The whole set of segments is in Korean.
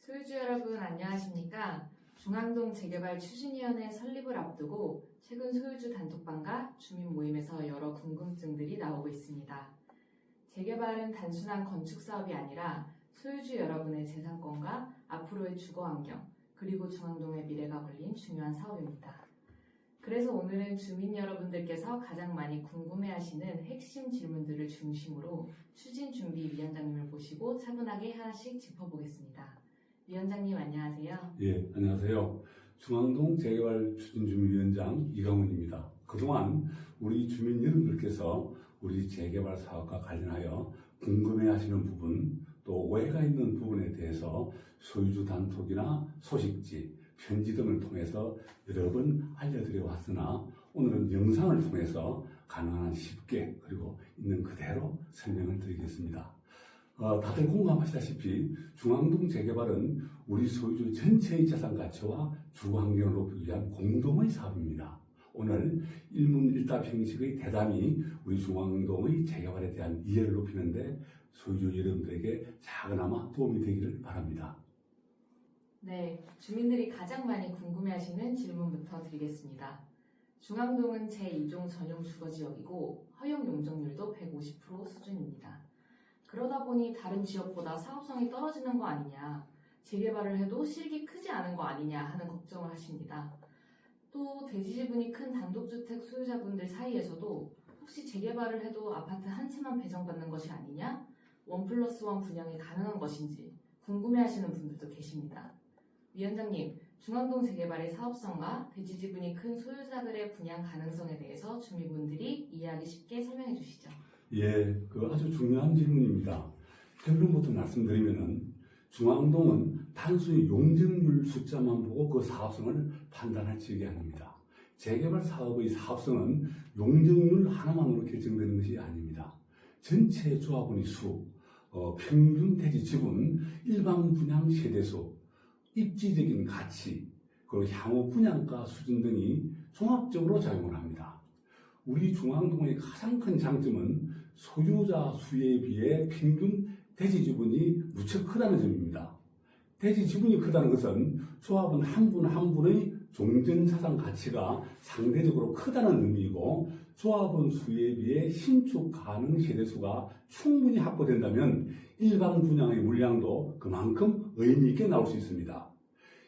소유주 여러분 안녕하십니까? 중앙동 재개발 추진위원회 설립을 앞두고 최근 소유주 단톡방과 주민 모임에서 여러 궁금증들이 나오고 있습니다. 재개발은 단순한 건축 사업이 아니라 소유주 여러분의 재산권과 앞으로의 주거 환경, 그리고 중앙동의 미래가 걸린 중요한 사업입니다. 그래서 오늘은 주민 여러분들께서 가장 많이 궁금해하시는 핵심 질문들을 중심으로 추진준비위원장님을 모시고 차분하게 하나씩 짚어보겠습니다. 위원장님 안녕하세요. 예, 안녕하세요. 중앙동 재개발 추진준비위원장 이강훈입니다. 그동안 우리 주민 여러분들께서 우리 재개발 사업과 관련하여 궁금해하시는 부분, 또 오해가 있는 부분에 대해서 소유주 단톡이나 소식지, 편지 등을 통해서 여러 번 알려드려 왔으나 오늘은 영상을 통해서 가능한 한 쉽게 그리고 있는 그대로 설명을 드리겠습니다. 다들 공감하시다시피 중앙동 재개발은 우리 소유주 전체의 재산 가치와 주거 환경을 높이기 위한 공동의 사업입니다. 오늘 일문일답 형식의 대담이 우리 중앙동의 재개발에 대한 이해를 높이는데 소유주 여러분들에게 작은아마 도움이 되기를 바랍니다. 네, 주민들이 가장 많이 궁금해하시는 질문부터 드리겠습니다. 중앙동은 제2종 전용 주거지역이고 허용 용적률도 150% 수준입니다. 그러다 보니 다른 지역보다 사업성이 떨어지는 거 아니냐, 재개발을 해도 실익이 크지 않은 거 아니냐 하는 걱정을 하십니다. 또 대지 지분이 큰 단독주택 소유자분들 사이에서도 혹시 재개발을 해도 아파트 한 채만 배정받는 것이 아니냐, 1+1 분양이 가능한 것인지 궁금해하시는 분들도 계십니다. 위원장님, 중앙동 재개발의 사업성과 대지 지분이 큰 소유자들의 분양 가능성에 대해서 주민분들이 이해하기 쉽게 설명해 주시죠. 예, 아주 중요한 질문입니다. 결론부터 말씀드리면은 중앙동은 단순히 용적률 숫자만 보고 그 사업성을 판단할 지역이 아닙니다. 재개발 사업의 사업성은 용적률 하나만으로 결정되는 것이 아닙니다. 전체 조합원의 수, 평균 대지 지분, 일반 분양 세대수, 입지적인 가치, 그리고 향후 분양가 수준 등이 종합적으로 작용을 합니다. 우리 중앙동의 가장 큰 장점은 소유자 수에 비해 평균 대지 지분이 무척 크다는 점입니다. 대지 지분이 크다는 것은 조합원 한 분 한 분의 종전자산 가치가 상대적으로 크다는 의미이고, 조합원 수에 비해 신축 가능 세대수가 충분히 확보된다면 일반 분양의 물량도 그만큼 의미 있게 나올 수 있습니다.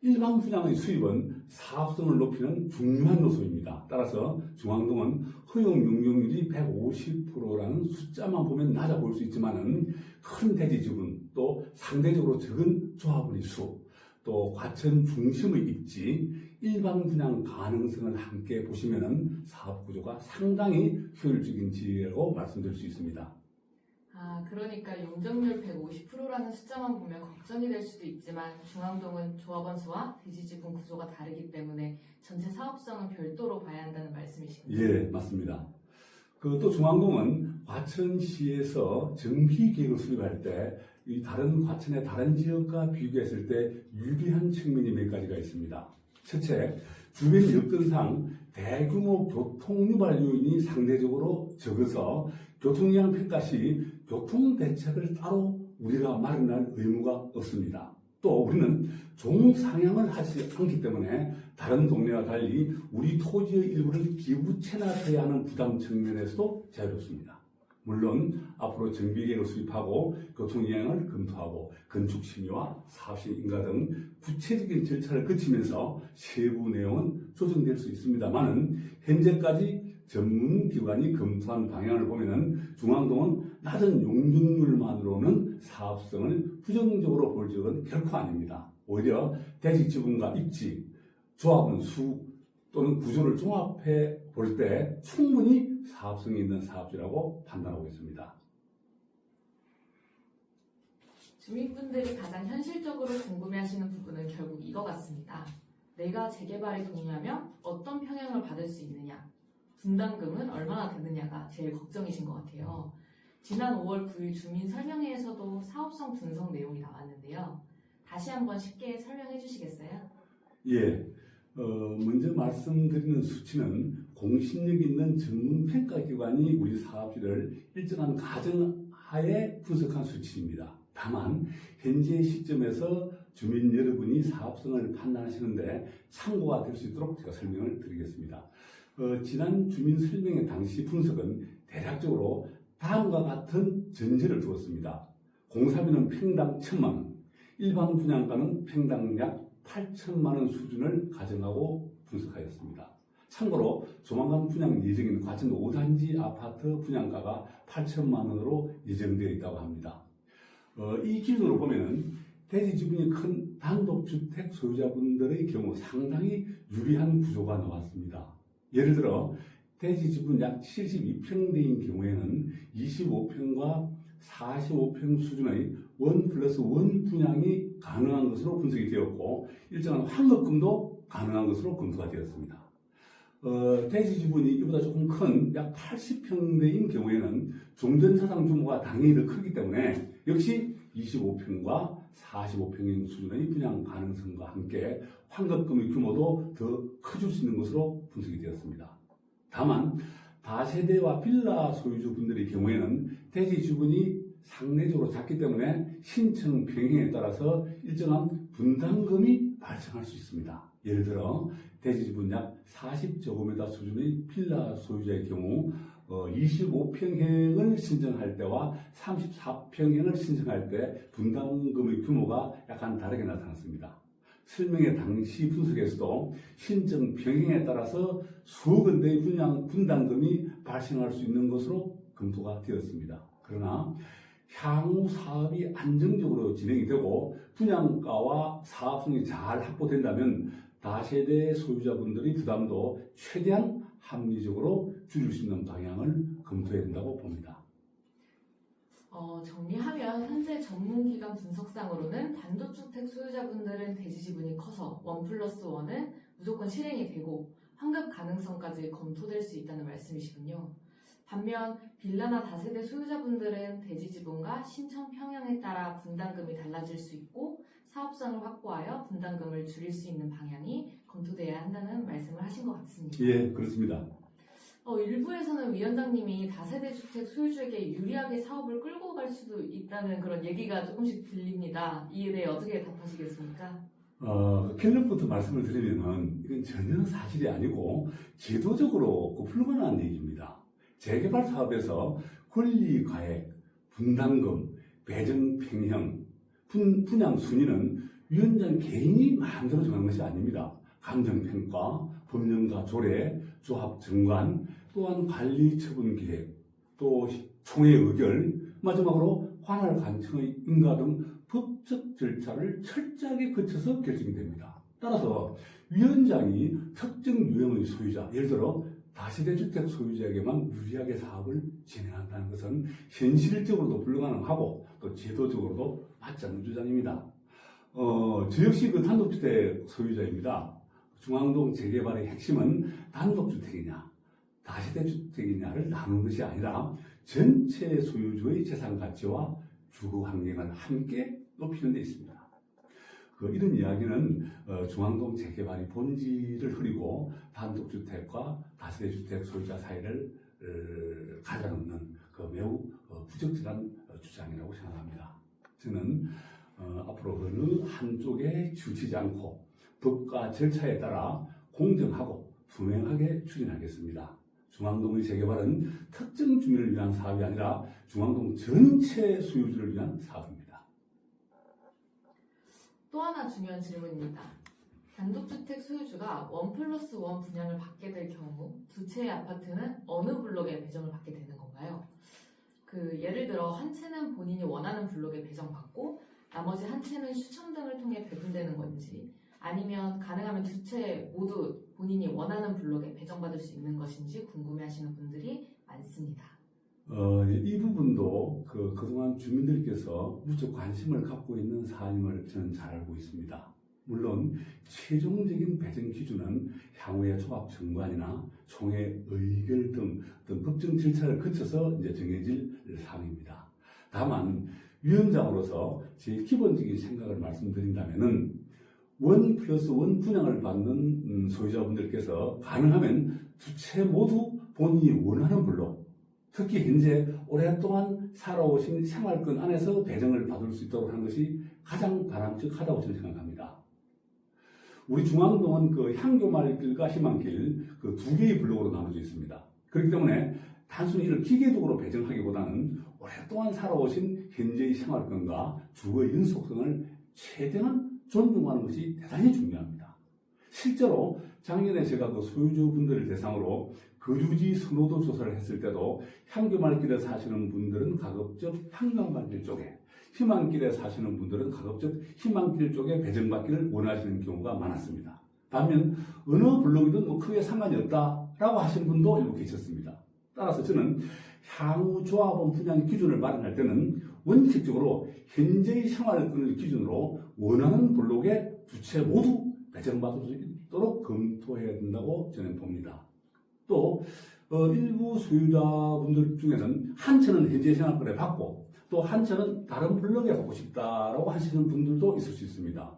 일반 분양의 수입은 사업성을 높이는 중요한 요소입니다. 따라서 중앙동은 허용 용적률이 150%라는 숫자만 보면 낮아 보일 수 있지만은 큰 대지 지분, 또 상대적으로 적은 조합원의 수, 또 과천 중심의 입지, 일반 분양 가능성을 함께 보시면은 사업 구조가 상당히 효율적인 지역이라고 말씀드릴 수 있습니다. 그러니까 용적률 150%라는 숫자만 보면 걱정이 될 수도 있지만 중앙동은 조합원 수와 대지 지분 구조가 다르기 때문에 전체 사업성은 별도로 봐야 한다는 말씀이신가요? 예, 맞습니다. 또 중앙동은 과천시에서 정비계획을 수립할 때 이 다른 과천의 다른 지역과 비교했을 때 유리한 측면이 몇 가지가 있습니다. 첫째, 주변 여건상 대규모 교통 유발 요인이 상대적으로 적어서 교통량 평가 시 교통 대책을 따로 우리가 마련할 의무가 없습니다. 또 우리는 종상향을 하지 않기 때문에 다른 동네와 달리 우리 토지의 일부를 기부 체납해야 하는 부담 측면에서도 자유롭습니다. 물론 앞으로 정비계획을 수립하고 교통영향을 검토하고 건축심의와 사업시행인가 등 구체적인 절차를 거치면서 세부 내용은 조정될 수 있습니다만은 현재까지 전문기관이 검토한 방향을 보면은 중앙동은 낮은 용적률만으로는 사업성을 부정적으로 볼 적은 결코 아닙니다. 오히려 대지 지분과 입지, 조합원 수 또는 구조를 종합해 볼 때 충분히 사업성이 있는 사업지라고 판단하고 있습니다. 주민분들이 가장 현실적으로 궁금해하시는 부분은 결국 이거 같습니다. 내가 재개발에 동의하면 어떤 평형을 받을 수 있느냐, 분담금은 얼마나 되느냐가 제일 걱정이신 것 같아요. 지난 5월 9일 주민 설명회에서도 사업성 분석 내용이 나왔는데요. 다시 한번 쉽게 설명해 주시겠어요? 예. 먼저 말씀드리는 수치는 공신력 있는 전문평가기관이 우리 사업지를 일정한 가정하에 분석한 수치입니다. 다만 현재 시점에서 주민 여러분이 사업성을 판단하시는데 참고가 될 수 있도록 제가 설명을 드리겠습니다. 지난 주민 설명회 당시 분석은 대략적으로 다음과 같은 전제를 두었습니다. 공사비는 평당 1,000만 원, 일반 분양가는 평당 약 8천만 원 수준을 가정하고 분석하였습니다. 참고로 조만간 분양 예정인 과천 5단지 아파트 분양가가 8천만 원으로 예정되어 있다고 합니다. 이 기준으로 보면은 대지 지분이 큰 단독주택 소유자분들의 경우 상당히 유리한 구조가 나왔습니다. 예를 들어 대지 지분 약 72평대인 경우에는 25평과 45평 수준의 1+1 분양이 가능한 것으로 분석이 되었고 일정한 환급금도 가능한 것으로 검토가 되었습니다. 대지 지분이 이보다 조금 큰 약 80평대인 경우에는 종전사상 규모가 당연히 더 크기 때문에 역시 25평과 45평인 수준의 분양 가능성과 함께 환급금의 규모도 더 커질 수 있는 것으로 분석이 되었습니다. 다만 다세대와 빌라 소유주분들의 경우에는 대지 지분이 상대적으로 작기 때문에 신청 병행에 따라서 일정한 분담금이 발생할 수 있습니다. 예를 들어 대지 지분 약 40제곱미터 수준의 빌라 소유자의 경우 25평형을 신청할 때와 34평형을 신청할 때 분담금의 규모가 약간 다르게 나타났습니다. 설명회 당시 분석에서도 신청 병행에 따라서 수억 원대의 분담금이 발생할 수 있는 것으로 검토가 되었습니다. 그러나 향후 사업이 안정적으로 진행이 되고 분양가와 사업성이 잘 확보된다면 다세대 소유자분들의 부담도 최대한 합리적으로 줄일 수 있는 방향을 검토해야 된다고 봅니다. 정리하면 현재 전문기관 분석상으로는 단독주택 소유자분들은 대지 지분이 커서 1+1은 무조건 실행이 되고 환급 가능성까지 검토될 수 있다는 말씀이시군요. 반면 빌라나 다세대 소유자분들은 대지 지분과 신청 평형에 따라 분담금이 달라질 수 있고 사업성을 확보하여 분담금을 줄일 수 있는 방향이 검토돼야 한다는 말씀을 하신 것 같습니다. 예, 그렇습니다. 일부에서는 위원장님이 다세대 주택 소유주에게 유리하게 사업을 끌고 갈 수도 있다는 그런 얘기가 조금씩 들립니다. 이에 대해 어떻게 답하시겠습니까? 결론부터 말씀을 드리면은 이건 전혀 사실이 아니고 제도적으로 불가능한 얘기입니다. 재개발 사업에서 권리가액, 분담금, 배정 평형, 분양 순위는 위원장 개인이 마음대로 정하는 것이 아닙니다. 감정평가, 법령가 조례, 조합 정관, 또한 관리 처분 계획, 또 총회 의결, 마지막으로 관할 관청의 인가 등 법적 절차를 철저하게 거쳐서 결정이 됩니다. 따라서 위원장이 특정 유형의 소유자, 예를 들어 다세대 주택 소유자에게만 유리하게 사업을 진행한다는 것은 현실적으로도 불가능하고 또 제도적으로도 맞지 않는 주장입니다. 저 역시 그 단독주택 소유자입니다. 중앙동 재개발의 핵심은 단독주택이냐 다세대 주택이냐를 나누는 것이 아니라 전체 소유주의 재산 가치와 주거 환경을 함께 높이는 데 있습니다. 이런 이야기는 중앙동 재개발이 본질을 흐리고 단독주택과 다세대 주택 소유자 사이를 가려놓는 매우 부적절한 주장이라고 생각합니다. 저는 앞으로 어느 한쪽에 치우치지 않고 법과 절차에 따라 공정하고 투명하게 추진하겠습니다. 중앙동의 재개발은 특정 주민을 위한 사업이 아니라 중앙동 전체 소유주를 위한 사업입니다. 또 하나 중요한 질문입니다. 단독주택 소유주가 1+1 분양을 받게 될 경우 두 채의 아파트는 어느 블록에 배정을 받게 되는 건가요? 예를 들어 한 채는 본인이 원하는 블록에 배정받고 나머지 한 채는 추첨 등을 통해 배분되는 건지 아니면 가능하면 두 채 모두 본인이 원하는 블록에 배정받을 수 있는 것인지 궁금해하시는 분들이 많습니다. 이 부분도 그동안 주민들께서 무척 관심을 갖고 있는 사안임을 저는 잘 알고 있습니다. 물론 최종적인 배정 기준은 향후의 조합정관이나 총회 의결 등 어떤 법정 절차를 거쳐서 이제 정해질 사항입니다. 다만 위원장으로서 제 기본적인 생각을 말씀드린다면은 1+1 분양을 받는 소유자분들께서 가능하면 두 채 모두 본인이 원하는 블록, 특히 현재 오랫동안 살아오신 생활권 안에서 배정을 받을 수 있도록 하는 것이 가장 바람직하다고 저는 생각합니다. 우리 중앙동은 그 향교말길과 희망길 그 두 개의 블록으로 나눠져 있습니다. 그렇기 때문에 단순히 이를 기계적으로 배정하기보다는 오랫동안 살아오신 현재의 생활권과 주거의 연속성을 최대한 존중하는 것이 대단히 중요합니다. 실제로 작년에 제가 그 소유주분들을 대상으로 거주지 선호도 조사를 했을 때도 향교말길에 사시는 분들은 가급적 향교말길 쪽에, 희망길에 사시는 분들은 가급적 희망길 쪽에 배정받기를 원하시는 경우가 많았습니다. 반면 어느 블록이든 뭐 크게 상관이 없다라고 하신 분도 일부 계셨습니다. 따라서 저는 향후 조합원 분양 기준을 마련할 때는 원칙적으로 현재의 생활권을 기준으로 원하는 블록에 두 채 모두 배정받을 수 있도록 검토해야 된다고 저는 봅니다. 또 일부 소유자분들 중에는 한 채는 현재 생활권에 받고 또 한 채는 다른 블록에 받고 싶다라고 하시는 분들도 있을 수 있습니다.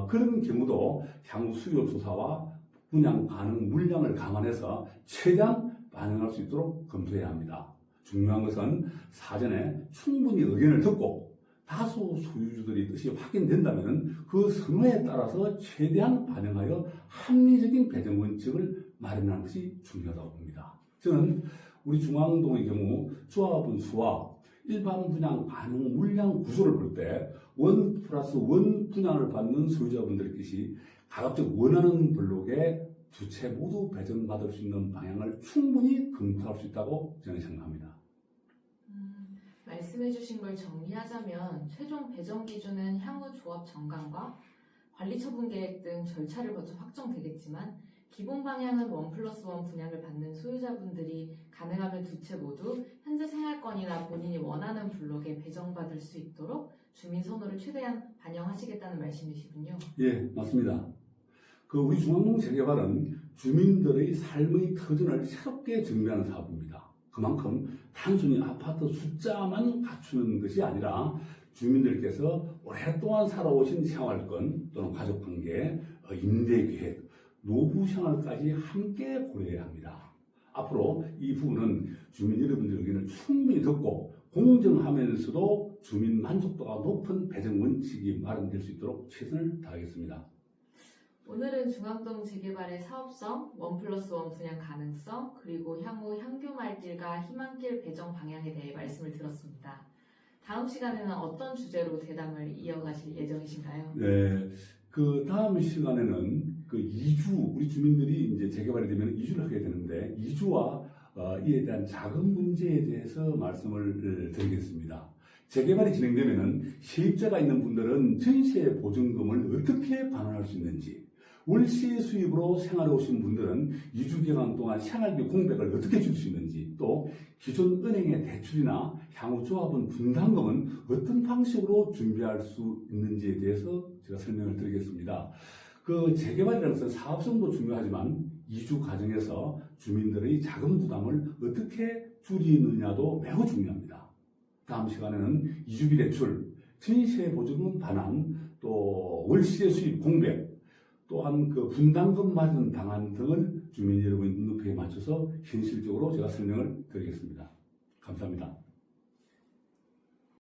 그런 경우도 향후 수요 조사와 분양 가능 물량을 감안해서 최대한 반영할 수 있도록 검토해야 합니다. 중요한 것은 사전에 충분히 의견을 듣고 다수 소유주들의 뜻이 확인된다면 그 선호에 따라서 최대한 반영하여 합리적인 배정 원칙을 마련하는 것이 중요하다고 봅니다. 저는 우리 중앙동의 경우 조합원 수와 일반 분양 가능 물량 구조를 볼 때 1+1 분양을 받는 소유자분들께서 가급적 원하는 블록에 두 채 모두 배정받을 수 있는 방향을 충분히 검토할 수 있다고 저는 생각합니다. 말씀해주신 걸 정리하자면 최종 배정 기준은 향후 조합 정강과 관리처분 계획 등 절차를 거쳐 확정되겠지만 기본 방향은 1+1 분양을 받는 소유자분들이 가능하면 두 채 모두 현재 생활권이나 본인이 원하는 블록에 배정받을 수 있도록 주민 선호를 최대한 반영하시겠다는 말씀이시군요. 예, 맞습니다. 우리 중앙동 재개발은 주민들의 삶의 터전을 새롭게 정비하는 사업입니다. 그만큼 단순히 아파트 숫자만 갖추는 것이 아니라 주민들께서 오랫동안 살아오신 생활권 또는 가족관계, 임대계획, 노후 생활까지 함께 고려해야 합니다. 앞으로 이 부분은 주민 여러분들의 의견을 충분히 듣고 공정하면서도 주민 만족도가 높은 배정 원칙이 마련될 수 있도록 최선을 다하겠습니다. 오늘은 중앙동 재개발의 사업성, 1+1 분양 가능성, 그리고 향후 향교말길과 희망길 배정 방향에 대해 말씀을 들었습니다. 다음 시간에는 어떤 주제로 대담을 이어가실 예정이신가요? 네, 다음 시간에는 이주, 우리 주민들이 이제 재개발이 되면 이주를 하게 되는데 이주와 이에 대한 자금 문제에 대해서 말씀을 드리겠습니다. 재개발이 진행되면은 세입자가 있는 분들은 전세 보증금을 어떻게 반환할 수 있는지, 월세 수입으로 생활해 오신 분들은 2주 기간 동안 생활비 공백을 어떻게 줄 수 있는지, 또 기존 은행의 대출이나 향후 조합원 분담금은 어떤 방식으로 준비할 수 있는지에 대해서 제가 설명을 드리겠습니다. 재개발이라는 것은 사업성도 중요하지만 2주 과정에서 주민들의 자금 부담을 어떻게 줄이느냐도 매우 중요합니다. 다음 시간에는 2주기 대출, 전세 보증금 반환, 또 월세 수입 공백, 또한 분담금 마련 방안 등을 주민 여러분의 눈높이에 맞춰서 현실적으로 제가 설명을 드리겠습니다. 감사합니다.